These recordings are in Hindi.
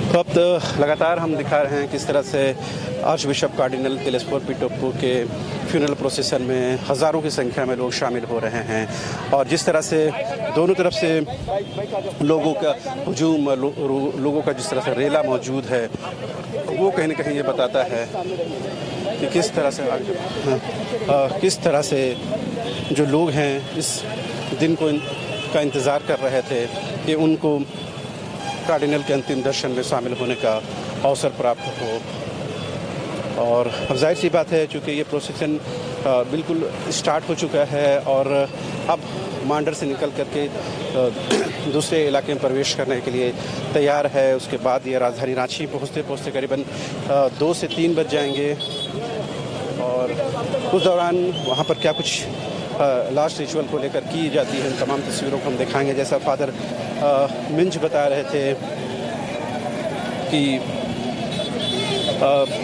तो अब लगातार हम दिखा रहे हैं किस तरह से आर्च बिशप कार्डिनल टेलेस्फोर पिटोपो के फ्यूनरल प्रोसेसन में हज़ारों की संख्या में लोग शामिल हो रहे हैं और जिस तरह से दोनों तरफ से लोगों का हुजूम, लोगों का जिस तरह से रेला मौजूद है, वो कहीं ना कहीं ये बताता है कि किस तरह से जो लोग हैं इस दिन का इंतज़ार कर रहे थे कि उनको कार्डिनल के अंतिम दर्शन में शामिल होने का अवसर प्राप्त हो। और अब जाहिर सी बात है, चूँकि ये प्रोसेसन बिल्कुल स्टार्ट हो चुका है और अब मांडर से निकल करके दूसरे इलाके में प्रवेश करने के लिए तैयार है। उसके बाद ये राजधानी रांची पहुँचते करीबन 2 से 3 बज जाएंगे और उस दौरान वहाँ पर क्या कुछ लास्ट रिचुअल को लेकर की जाती है, इन तमाम तस्वीरों को हम दिखाएंगे। जैसा फादर मिंज बता रहे थे कि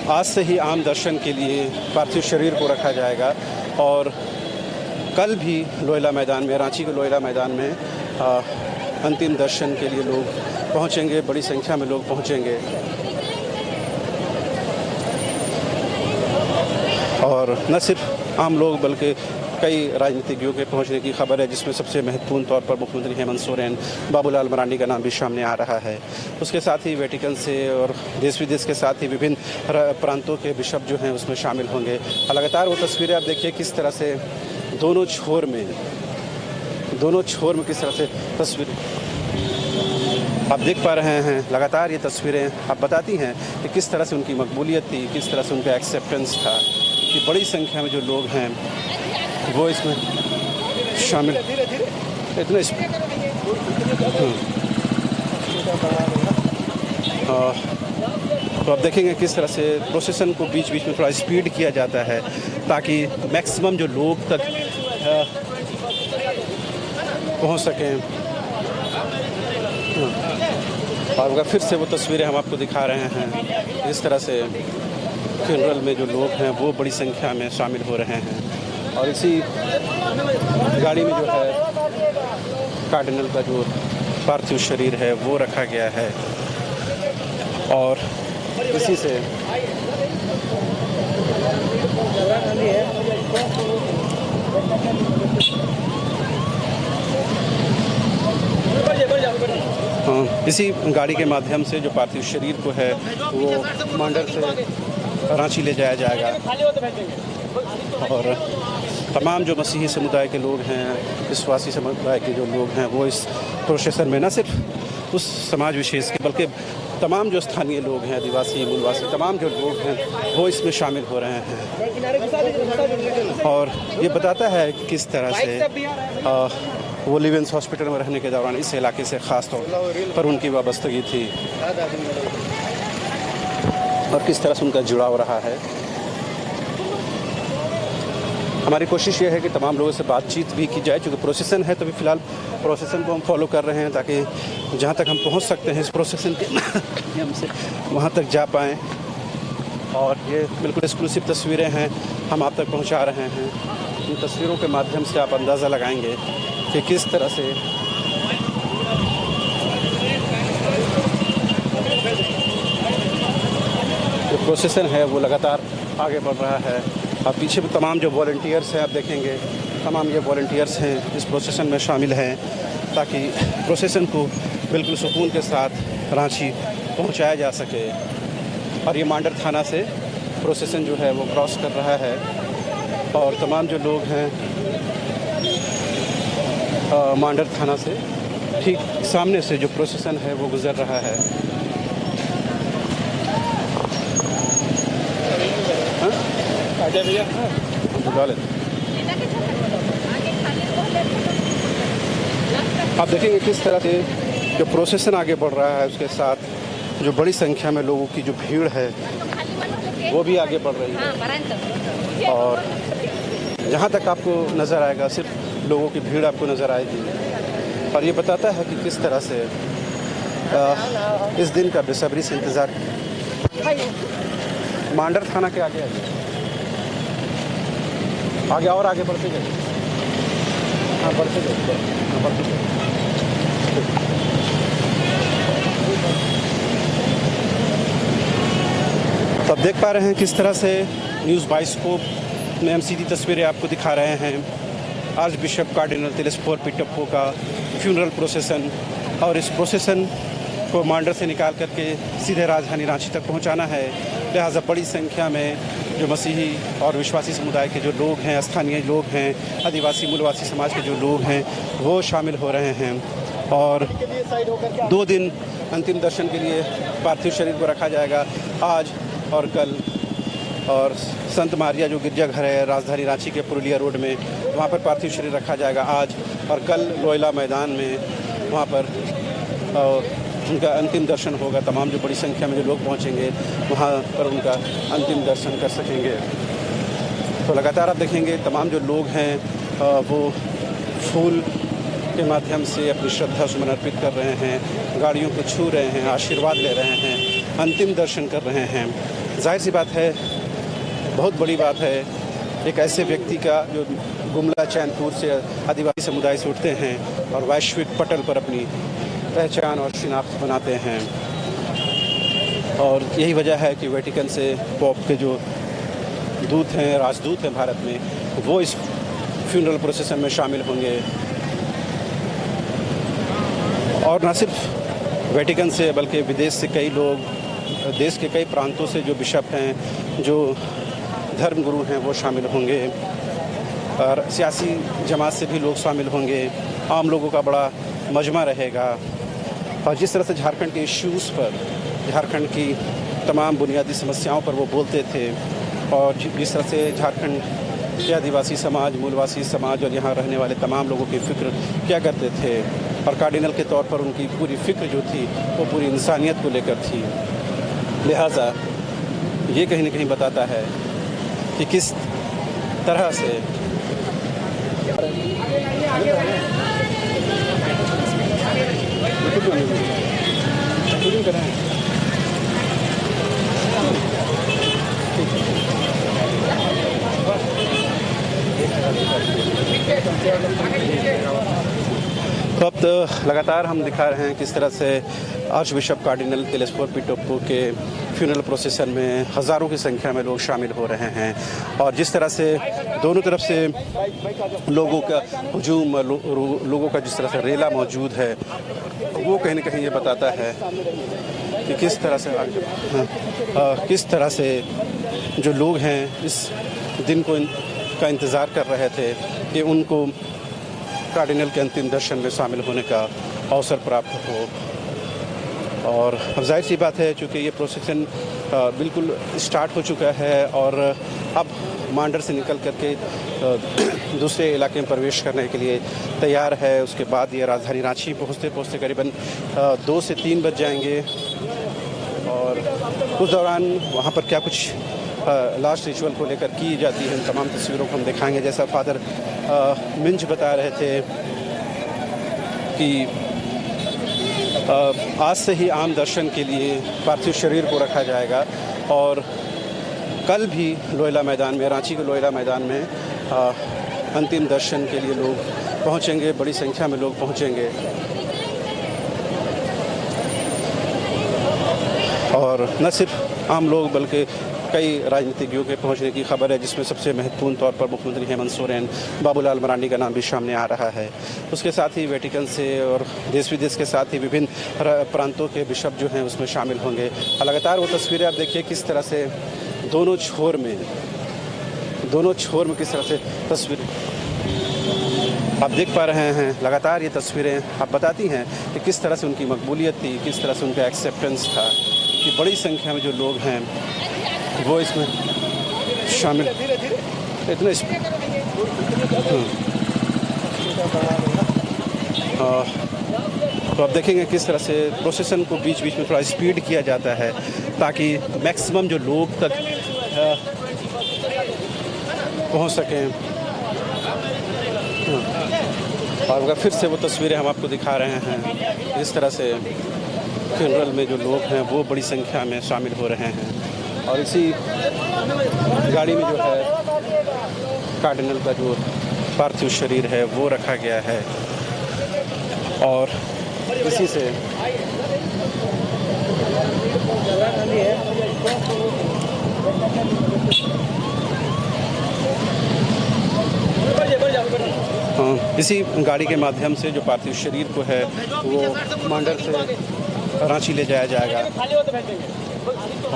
आज से ही आम दर्शन के लिए पार्थिव शरीर को रखा जाएगा और कल भी लोयला मैदान में, रांची के लोयला मैदान में अंतिम दर्शन के लिए लोग पहुंचेंगे, बड़ी संख्या में लोग पहुंचेंगे। और न सिर्फ आम लोग बल्कि कई राजनीतिज्ञों के पहुंचने की खबर है, जिसमें सबसे महत्वपूर्ण तौर पर मुख्यमंत्री हेमंत सोरेन, बाबूलाल मरांडी का नाम भी सामने आ रहा है। उसके साथ ही वेटिकन से और देश विदेश के साथ ही विभिन्न प्रांतों के बिशप जो हैं उसमें शामिल होंगे। लगातार वो तस्वीरें आप देखिए किस तरह से दोनों छोर में किस तरह से तस्वीरें आप देख पा रहे हैं। लगातार ये तस्वीरें आप बताती हैं कि किस तरह से उनकी मकबूलियत थी, किस तरह से उनका एक्सेप्टेंस था कि बड़ी संख्या में जो लोग हैं वो इसमें शामिल इतने तो आप देखेंगे किस तरह से प्रोसेसन को बीच बीच में थोड़ा स्पीड किया जाता है ताकि मैक्सिमम जो लोग तक पहुंच सकें। और अगर फिर से वो तस्वीरें हम आपको दिखा रहे हैं, इस तरह से फ्यूनरल में जो लोग हैं वो बड़ी संख्या में शामिल हो रहे हैं और इसी गाड़ी में जो है कार्डिनल का जो पार्थिव शरीर है वो रखा गया है और इसी से इसी गाड़ी के माध्यम से जो पार्थिव शरीर को है वो मांडर से रांची ले जाया जाएगा और तमाम जो मसीही समुदाय के लोग हैं, विश्वासी समुदाय के जो लोग हैं वो इस प्रोसेसन में न सिर्फ उस समाज विशेष के बल्कि तमाम जो स्थानीय लोग हैं, आदिवासी, मूलवासी, तमाम जो लोग हैं वो इसमें शामिल हो रहे हैं। और ये बताता है कि किस तरह से वो लिवेंस हॉस्पिटल में रहने के दौरान इस इलाके से ख़ास तौर पर उनकी वाबस्तगी थी और किस तरह से उनका जुड़ाव रहा है। हमारी कोशिश ये है कि तमाम लोगों से बातचीत भी की जाए, क्योंकि प्रोसेसन है तो भी फ़िलहाल प्रोसेसन को हम फॉलो कर रहे हैं ताकि जहाँ तक हम पहुँच सकते हैं इस प्रोसेसन के माध्यम से वहाँ तक जा पाएँ। और ये बिल्कुल एक्सक्लूसिव तस्वीरें हैं हम आप तक पहुँचा रहे हैं। इन तस्वीरों के माध्यम से आप अंदाज़ा लगाएंगे कि किस तरह से जो प्रोसेसन है वो लगातार आगे बढ़ रहा है। अब पीछे भी तमाम जो वॉलंटियर्स हैं आप देखेंगे, तमाम ये वॉलंटियर्स हैं इस प्रोसेसन में शामिल हैं ताकि प्रोसेसन को बिल्कुल सुकून के साथ रांची पहुंचाया जा सके। और ये मांडर थाना से प्रोसेसन जो है वो क्रॉस कर रहा है और तमाम जो लोग हैं मांडर थाना से ठीक सामने से जो प्रोसेसन है वो गुज़र रहा है। आप देखेंगे किस तरह से जो प्रोसेसन आगे बढ़ रहा है उसके साथ जो बड़ी संख्या में लोगों की जो भीड़ है वो भी आगे बढ़ रही है। और जहाँ तक आपको नज़र आएगा सिर्फ लोगों की भीड़ आपको नज़र आएगी और ये बताता है कि किस तरह से इस दिन का बेसब्री से इंतज़ार। मांडर थाना के आगे आगे और आगे बढ़ते गए, हाँ बढ़ते गए, हाँ बढ़ते गए। तो आप देख पा रहे हैं किस तरह से न्यूज़ बाइस्कोप में हम सीधी तस्वीरें आपको दिखा रहे हैं आर्च बिशप कार्डिनल तेलेस्फोर पिटप्पो का फ्यूनरल प्रोसेसन, और इस प्रोसेसन को मांडर से निकाल करके सीधे राजधानी रांची तक पहुंचाना है। लिहाजा बड़ी संख्या में जो मसीही और विश्वासी समुदाय के जो लोग हैं, स्थानीय लोग हैं, आदिवासी मूलवासी समाज के जो लोग हैं, वो शामिल हो रहे हैं। और 2 दिन अंतिम दर्शन के लिए पार्थिव शरीर को रखा जाएगा, आज और कल। और संत मारिया जो गिरजाघर है राजधानी रांची के पुरुलिया रोड में, वहाँ पर पार्थिव शरीर रखा जाएगा आज और कल। लोयला मैदान में वहाँ पर उनका अंतिम दर्शन होगा। तमाम जो बड़ी संख्या में जो लोग पहुँचेंगे वहाँ पर उनका अंतिम दर्शन कर सकेंगे। तो लगातार आप देखेंगे तमाम जो लोग हैं वो फूल के माध्यम से अपनी श्रद्धा सुमन अर्पित कर रहे हैं, गाड़ियों को छू रहे हैं, आशीर्वाद ले रहे हैं, अंतिम दर्शन कर रहे हैं। जाहिर सी बात है, बहुत बड़ी बात है, एक ऐसे व्यक्ति का जो गुमला चैनपुर से आदिवासी समुदाय से उठते हैं और वैश्विक पटल पर अपनी पहचान और शिनाख्त बनाते हैं। और यही वजह है कि वेटिकन से पोप के जो दूत हैं, राजदूत हैं भारत में, वो इस फ्यूनरल प्रोसेसन में शामिल होंगे। और न सिर्फ वेटिकन से बल्कि विदेश से कई लोग, देश के कई प्रांतों से जो बिशप हैं, जो धर्मगुरु हैं, वो शामिल होंगे। और सियासी जमात से भी लोग शामिल होंगे। आम लोगों का बड़ा मजमा रहेगा। और जिस तरह से झारखंड के इश्यूज़ पर, झारखंड की तमाम बुनियादी समस्याओं पर वो बोलते थे, और जिस तरह से झारखंड के आदिवासी समाज, मूलवासी समाज और यहाँ रहने वाले तमाम लोगों की फ़िक्र क्या करते थे, और कार्डिनल के तौर पर उनकी पूरी फ़िक्र जो थी वो पूरी इंसानियत को लेकर थी। लिहाजा ये कहीं न कहीं बताता है कि किस तरह से तो अब तो लगातार हम दिखा रहे हैं किस तरह से आर्च बिशप कार्डिनल तेलेस्फोर पिटप्पो के फ्यूनरल प्रोसेसन में हज़ारों की संख्या में लोग शामिल हो रहे हैं। और जिस तरह से दोनों तरफ से लोगों का हुजूम, लोगों का जिस तरह से रेला मौजूद है, वो कहीं न कहीं ये बताता है कि किस तरह से जो लोग हैं इस दिन का इंतज़ार कर रहे थे कि उनको कार्डिनल के अंतिम दर्शन में शामिल होने का अवसर प्राप्त हो। और अब जाहिर सी बात है, चूँकि ये प्रोसेसन बिल्कुल स्टार्ट हो चुका है और अब मांडर से निकल करके दूसरे इलाके में प्रवेश करने के लिए तैयार है। उसके बाद ये राजधानी रांची पहुँचते करीबन 2 से 3 बज जाएंगे। और उस दौरान वहाँ पर क्या कुछ लास्ट रिचुअल को लेकर की जाती है, इन तमाम तस्वीरों को हम दिखाएंगे। जैसा फादर मिंज बता रहे थे कि आज से ही आम दर्शन के लिए पार्थिव शरीर को रखा जाएगा और कल भी लोयला मैदान में, रांची के लोयला मैदान में अंतिम दर्शन के लिए लोग पहुंचेंगे, बड़ी संख्या में लोग पहुंचेंगे। और न सिर्फ आम लोग बल्कि कई राजनीतिज्ञों के पहुंचने की खबर है, जिसमें सबसे महत्वपूर्ण तौर पर मुख्यमंत्री हेमंत सोरेन, बाबूलाल मरांडी का नाम भी सामने आ रहा है। उसके साथ ही वेटिकन से और देश विदेश के साथ ही विभिन्न प्रांतों के बिशप जो हैं उसमें शामिल होंगे। लगातार वो तस्वीरें आप देखिए किस तरह से दोनों छोर में किस तरह से तस्वीरें आप देख पा रहे हैं। लगातार ये तस्वीरें आप बताती हैं कि किस तरह से उनकी मकबूलियत थी, किस तरह से उनका एक्सेप्टेंस था, कि बड़ी संख्या में जो लोग हैं वो इसमें शामिल इतने तो आप देखेंगे किस तरह से प्रोसेसन को बीच बीच में थोड़ा स्पीड किया जाता है ताकि मैक्सिमम जो लोग तक पहुंच सकें। और अगर फिर से वो तस्वीरें हम आपको दिखा रहे हैं, इस तरह से फ्यूनरल में जो लोग हैं वो बड़ी संख्या में शामिल हो रहे हैं। और इसी गाड़ी में जो है कार्डिनल का जो पार्थिव शरीर है वो रखा गया है और इसी से इसी गाड़ी के माध्यम से जो पार्थिव शरीर को है वो मांडर से रांची ले जाया जाएगा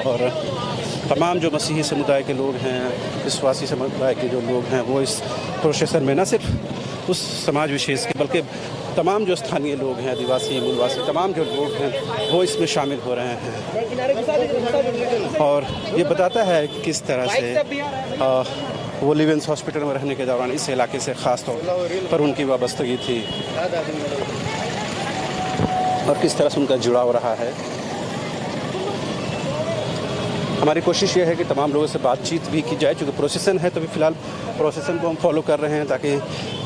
और तमाम जो मसीही समुदाय के लोग हैं, विश्वासी समुदाय के जो लोग हैं, वो इस प्रोसेसन में न सिर्फ उस समाज विशेष के बल्कि तमाम जो स्थानीय लोग हैं, आदिवासी, मूलवासी, तमाम जो लोग हैं वो इसमें शामिल हो रहे हैं। और ये बताता है कि किस तरह से वो लिवेंस हॉस्पिटल में रहने के दौरान इस इलाके से ख़ास तौर पर उनकी वाबस्तगी थी और किस तरह से उनका जुड़ाव रहा है। हमारी कोशिश ये है कि तमाम लोगों से बातचीत भी की जाए, क्योंकि प्रोसेसन है तो अभी फ़िलहाल प्रोसेसन को हम फॉलो कर रहे हैं ताकि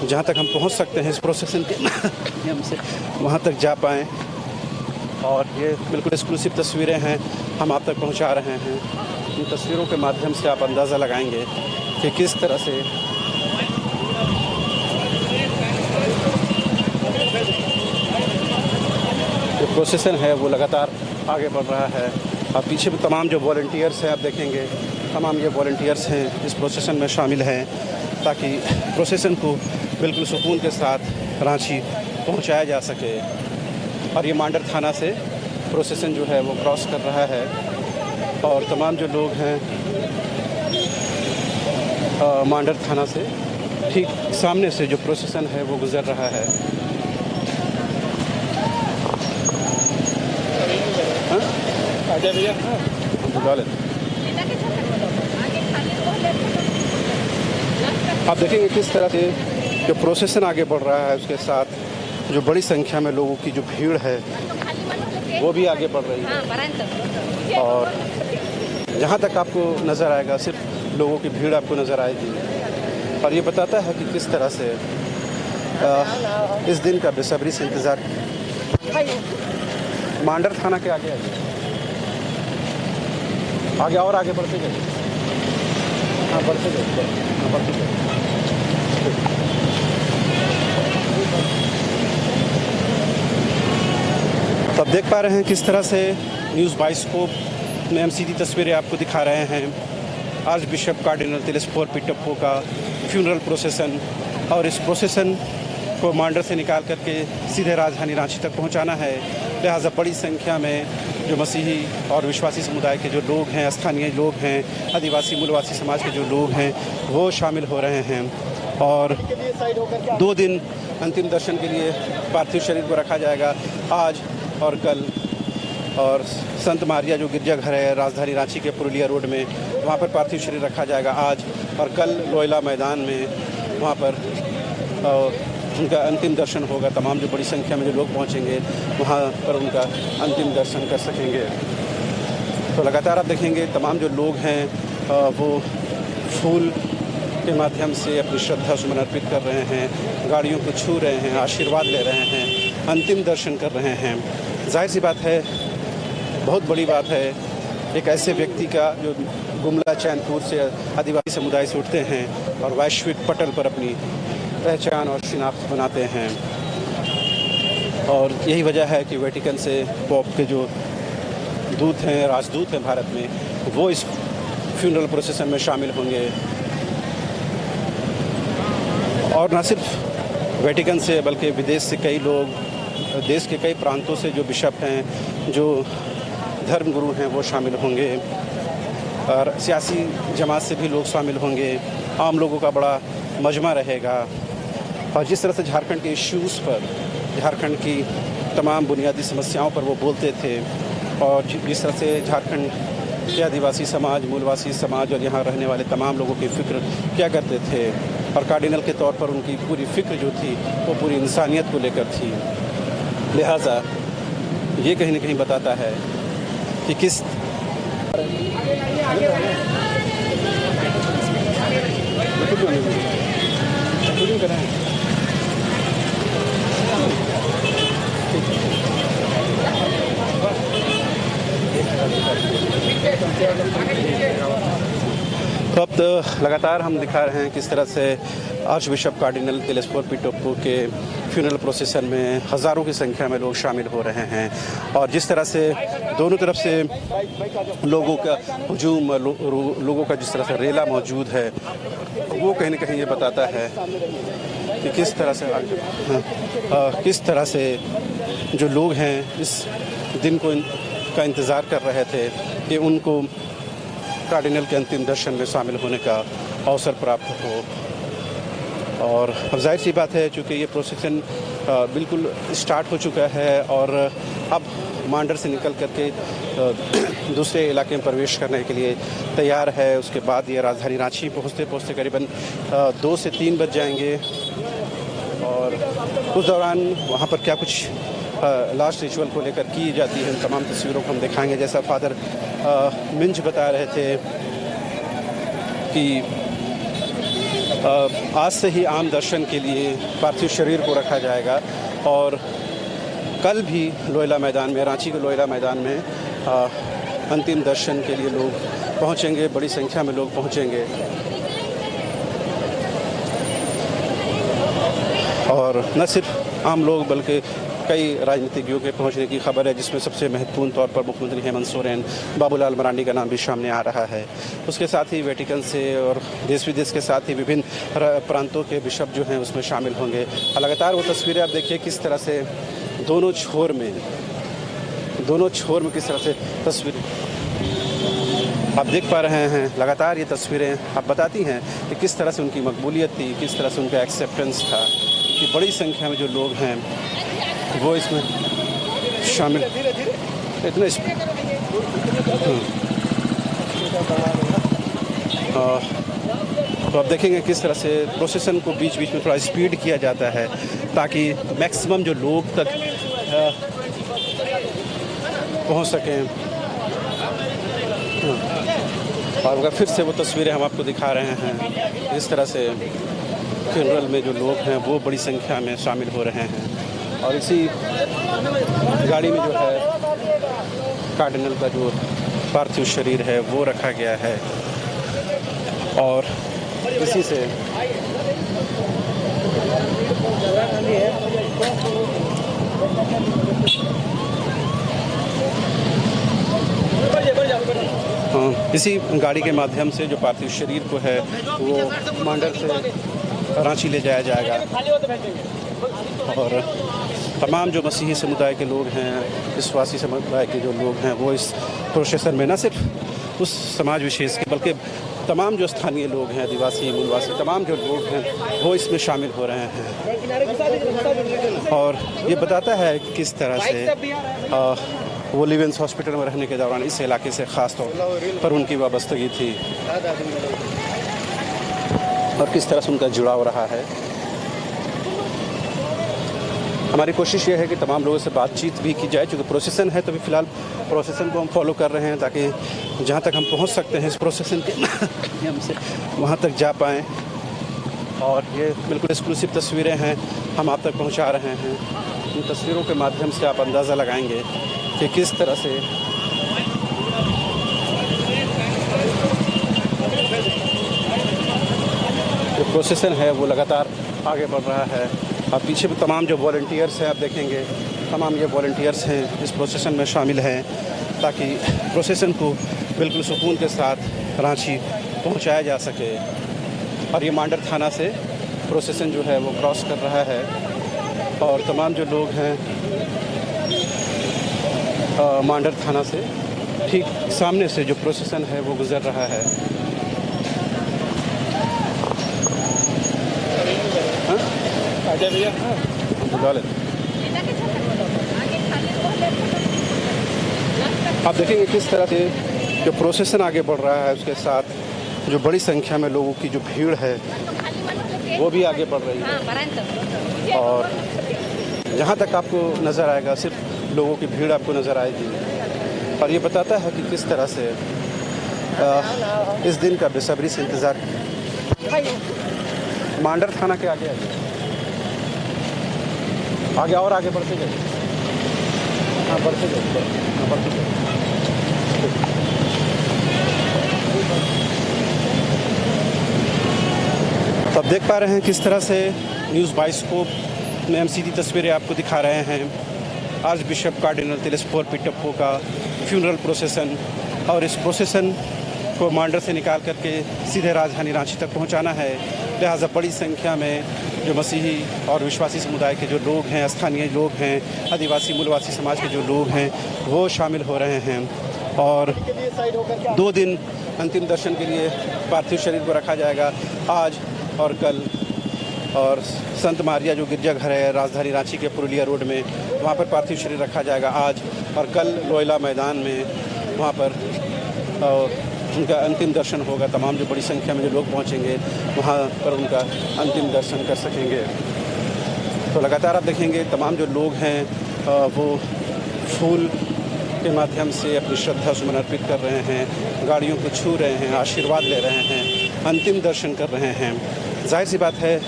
जहाँ तक हम पहुँच सकते हैं इस प्रोसेसन के माध्यम से वहाँ तक जा पाएँ। और ये बिल्कुल एक्सक्लूसिव तस्वीरें हैं हम आप तक पहुँचा रहे हैं। इन तस्वीरों के माध्यम से आप अंदाज़ा लगाएंगे कि किस तरह से जो प्रोसेसन है वो लगातार आगे बढ़ रहा है। और पीछे भी तमाम जो वॉलंटियर्स हैं आप देखेंगे, तमाम ये वॉलंटियर्स हैं इस प्रोसेसन में शामिल हैं ताकि प्रोसेसन को बिल्कुल सुकून के साथ रांची पहुंचाया जा सके। और ये मांडर थाना से प्रोसेसन जो है वो क्रॉस कर रहा है और तमाम जो लोग हैं मांडर थाना से ठीक सामने से जो प्रोसेसन है वो गुजर रहा है। भैया आप देखेंगे किस तरह से जो प्रोसेसन आगे बढ़ रहा है उसके साथ जो बड़ी संख्या में लोगों की जो भीड़ है वो भी आगे बढ़ रही है। और जहाँ तक आपको नज़र आएगा सिर्फ लोगों की भीड़ आपको नज़र आएगी। और ये बताता है कि किस तरह से इस दिन का बेसब्री से इंतज़ार। मांडर थाना के आगे आगे और आगे बढ़ते गए। हाँ बढ़ते गए, हाँ बढ़ते गए। तो अब देख पा रहे हैं किस तरह से न्यूज़ बाइस्कोप में हम सीधी तस्वीरें आपको दिखा रहे हैं आर्च बिशप कार्डिनल तेलेस्फोर पिटप्पो का फ्यूनरल प्रोसेसन। और इस प्रोसेसन को मांडर से निकाल करके सीधे राजधानी रांची तक पहुंचाना है। लिहाजा बड़ी संख्या में जो मसीही और विश्वासी समुदाय के जो लोग हैं, स्थानीय लोग हैं, आदिवासी मूलवासी समाज के जो लोग हैं वो शामिल हो रहे हैं। और 2 दिन अंतिम दर्शन के लिए पार्थिव शरीर को रखा जाएगा आज और कल। और संत मारिया जो गिरजाघर है राजधानी रांची के पुरुलिया रोड में, वहाँ पर पार्थिव शरीर रखा जाएगा आज और कल लोयला मैदान में वहाँ पर उनका अंतिम दर्शन होगा। तमाम जो बड़ी संख्या में जो लोग पहुँचेंगे वहाँ पर उनका अंतिम दर्शन कर सकेंगे। तो लगातार आप देखेंगे तमाम जो लोग हैं वो फूल के माध्यम से अपनी श्रद्धा सुमन अर्पित कर रहे हैं, गाड़ियों को छू रहे हैं, आशीर्वाद ले रहे हैं, अंतिम दर्शन कर रहे हैं। जाहिर सी बात है, बहुत बड़ी बात है एक ऐसे व्यक्ति का जो गुमला चैनपुर से आदिवासी समुदाय से उठते हैं और वैश्विक पटल पर अपनी पहचान और शिनाख्त बनाते हैं। और यही वजह है कि वेटिकन से पोप के जो दूत हैं, राजदूत हैं भारत में, वो इस फ्यूनरल प्रोसेसन में शामिल होंगे। और न सिर्फ वेटिकन से बल्कि विदेश से कई लोग, देश के कई प्रांतों से जो बिशप हैं, जो धर्मगुरु हैं वो शामिल होंगे। और सियासी जमात से भी लोग शामिल होंगे। आम लोगों का बड़ा मजमा रहेगा। और जिस तरह से झारखंड के इश्यूज़ पर, झारखंड की तमाम बुनियादी समस्याओं पर वो बोलते थे और जिस तरह से झारखंड के आदिवासी समाज, मूलवासी समाज और यहाँ रहने वाले तमाम लोगों की फ़िक्र क्या करते थे, और कार्डिनल के तौर पर उनकी पूरी फ़िक्र जो थी वो पूरी इंसानियत को लेकर थी। लिहाजा ये कहीं ना कहीं बताता है कि किस तो अब तो लगातार हम दिखा रहे हैं किस तरह से आर्च बिशप कार्डिनल तेलेस्फोर पिटप्पो के फ्यूनरल प्रोसेसन में हज़ारों की संख्या में लोग शामिल हो रहे हैं और जिस तरह से दोनों तरफ से लोगों का हुजूम, लोगों का जिस तरह से रेला मौजूद है, वो कहीं न कहीं ये बताता है कि किस तरह से जो लोग हैं इस दिन का इंतज़ार कर रहे थे कि उनको कार्डिनल के अंतिम दर्शन में शामिल होने का अवसर प्राप्त हो। और अब जाहिर सी बात है, चूँकि ये प्रोसेसन बिल्कुल स्टार्ट हो चुका है और अब मांडर से निकल करके दूसरे इलाके में प्रवेश करने के लिए तैयार है। उसके बाद ये राजधानी रांची पहुँचते करीबन 2 से 3 बज जाएंगे और उस दौरान वहाँ पर क्या कुछ लास्ट रिचुअल को लेकर की जाती है, उन तमाम तस्वीरों को हम दिखाएंगे। जैसा फादर मिंज बता रहे थे कि आज से ही आम दर्शन के लिए पार्थिव शरीर को रखा जाएगा और कल भी लोयला मैदान में, रांची के लोयला मैदान में अंतिम दर्शन के लिए लोग पहुंचेंगे, बड़ी संख्या में लोग पहुंचेंगे। और न सिर्फ आम लोग बल्कि कई राजनीतिज्ञों के पहुंचने की खबर है, जिसमें सबसे महत्वपूर्ण तौर पर मुख्यमंत्री हेमंत सोरेन, बाबूलाल मरांडी का नाम भी सामने आ रहा है। उसके साथ ही वेटिकन से और देश विदेश के साथ ही विभिन्न प्रांतों के बिशप जो हैं उसमें शामिल होंगे। लगातार वो तस्वीरें आप देखिए किस तरह से दोनों छोर में किस तरह से तस्वीर आप देख पा रहे हैं। लगातार ये तस्वीरें आप बताती हैं कि किस तरह से उनकी मकबूलियत थी, किस तरह से उनका एक्सेप्टेंस था कि बड़ी संख्या में जो लोग हैं वो इसमें शामिल इतने तो आप देखेंगे किस तरह से प्रोसेसन को बीच बीच में थोड़ा स्पीड किया जाता है ताकि मैक्सिमम जो लोग तक पहुंच सकें। और अगर फिर से वो तस्वीरें हम आपको दिखा रहे हैं, इस तरह से फ्यूनरल में जो लोग हैं वो बड़ी संख्या में शामिल हो रहे हैं और इसी गाड़ी में जो है कार्डिनल का जो पार्थिव शरीर है वो रखा गया है और इसी से इसी गाड़ी के माध्यम से जो पार्थिव शरीर को है वो मांडर से रांची ले जाया जाएगा और तमाम जो मसीही समुदाय के लोग हैं, विश्वासी समुदाय के जो लोग हैं वो इस प्रोसेसन में न सिर्फ उस समाज विशेष के बल्कि तमाम जो स्थानीय लोग हैं, आदिवासी, मूलवासी, तमाम जो लोग हैं वो इसमें शामिल हो रहे हैं। और ये बताता है कि किस तरह से वो लिवेंस हॉस्पिटल में रहने के दौरान इस इलाके से ख़ास तौर पर उनकी वाबस्तगी थी और किस तरह से उनका जुड़ाव रहा है। हमारी कोशिश ये है कि तमाम लोगों से बातचीत भी की जाए, क्योंकि प्रोसेसन है तो भी फ़िलहाल प्रोसेसन को हम फॉलो कर रहे हैं ताकि जहाँ तक हम पहुँच सकते हैं इस प्रोसेसन के माध्यम से वहाँ तक जा पाएँ। और ये बिल्कुल एक्सक्लूसिव तस्वीरें हैं, हम आप तक पहुँचा रहे हैं। इन तस्वीरों के माध्यम से आप अंदाज़ा लगाएंगे कि किस तरह से जो प्रोसेसन है वो लगातार आगे बढ़ रहा है। अब पीछे भी तमाम जो वॉलंटियर्स हैं आप देखेंगे, तमाम ये वॉलंटियर्स हैं इस प्रोसेसन में शामिल हैं ताकि प्रोसेसन को बिल्कुल सुकून के साथ रांची पहुंचाया जा सके। और ये मांडर थाना से प्रोसेसन जो है वो क्रॉस कर रहा है और तमाम जो लोग हैं मांडर थाना से ठीक सामने से जो प्रोसेसन है वो गुज़र रहा है। आप देखेंगे किस तरह से जो प्रोसेसन आगे बढ़ रहा है उसके साथ जो बड़ी संख्या में लोगों की जो भीड़ है वो भी आगे बढ़ रही है। और जहाँ तक आपको नज़र आएगा सिर्फ लोगों की भीड़ आपको नज़र आएगी और ये बताता है कि किस तरह से इस दिन का बेसब्री से इंतज़ार। मांडर थाना के आगे आगे और आगे बढ़ते गए, हाँ बढ़ते गए, बढ़ते गए। तो आप देख पा रहे हैं किस तरह से न्यूज़ बाइस्कोप में हम सीधी तस्वीरें आपको दिखा रहे हैं। आर्च बिशप कार्डिनल तिलेस्फोर पिटप्पो का फ्यूनरल प्रोसेसन, और इस प्रोसेसन को मांडर से निकाल करके सीधे राजधानी रांची तक पहुंचाना है। लिहाजा बड़ी संख्या में जो मसीही और विश्वासी समुदाय के जो लोग हैं, स्थानीय लोग हैं, आदिवासी मूलवासी समाज के जो लोग हैं, वो शामिल हो रहे हैं। और 2 दिन अंतिम दर्शन के लिए पार्थिव शरीर को रखा जाएगा, आज और कल। और संत मारिया जो गिरजाघर है राजधानी रांची के पुरुलिया रोड में, वहाँ पर पार्थिव शरीर रखा जाएगा आज और कल। लोयला मैदान में वहाँ पर उनका अंतिम दर्शन होगा। तमाम जो बड़ी संख्या में जो लोग पहुँचेंगे वहाँ पर उनका अंतिम दर्शन कर सकेंगे। तो लगातार आप देखेंगे तमाम जो लोग हैं वो फूल के माध्यम से अपनी श्रद्धा सुमन अर्पित कर रहे हैं, गाड़ियों को छू रहे हैं, आशीर्वाद ले रहे हैं, अंतिम दर्शन कर रहे हैं। जाहिर सी बात है,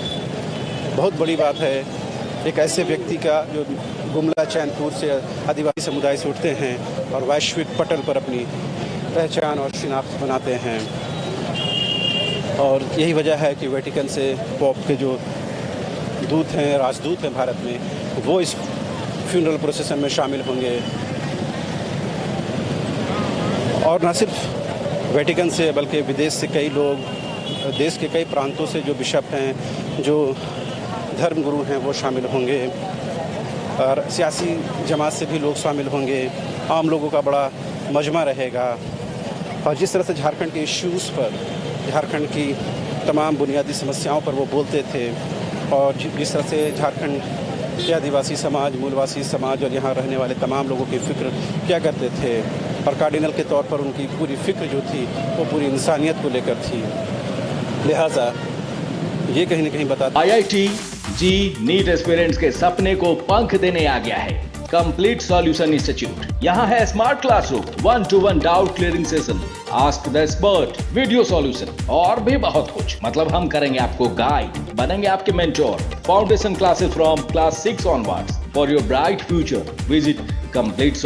बहुत बड़ी बात है, एक ऐसे व्यक्ति का जो गुमला चैनपुर से आदिवासी समुदाय से उठते हैं और वैश्विक पटल पर अपनी पहचान और शिनाख्त बनाते हैं। और यही वजह है कि वेटिकन से पॉप के जो दूत हैं, राजदूत हैं भारत में, वो इस फ्यूनरल प्रोसेसन में शामिल होंगे। और न सिर्फ वेटिकन से बल्कि विदेश से कई लोग, देश के कई प्रांतों से जो बिशप हैं, जो धर्मगुरु हैं, वो शामिल होंगे। और सियासी जमात से भी लोग शामिल होंगे। आम लोगों का बड़ा मजमा रहेगा। और जिस तरह से झारखंड के इश्यूज़ पर, झारखंड की तमाम बुनियादी समस्याओं पर वो बोलते थे, और जिस तरह से झारखंड के आदिवासी समाज, मूलवासी समाज और यहाँ रहने वाले तमाम लोगों की फ़िक्र क्या करते थे, और कार्डिनल के तौर पर उनकी पूरी फ़िक्र जो थी वो पूरी इंसानियत को लेकर थी। लिहाजा ये कहीं न कहीं बताता IIT जी नीट एस्पिरेंट्स के सपने को पंख देने आ गया है कंप्लीट सॉल्यूशन इंस्टीट्यूट। यहाँ है smart classroom, 1-to-1 doubt clearing session, ask the expert, video solution और भी बहुत कुछ। मतलब हम करेंगे आपको गाइड, बनेंगे आपके mentor. Foundation classes from class 6 onwards for your bright future. Visit complete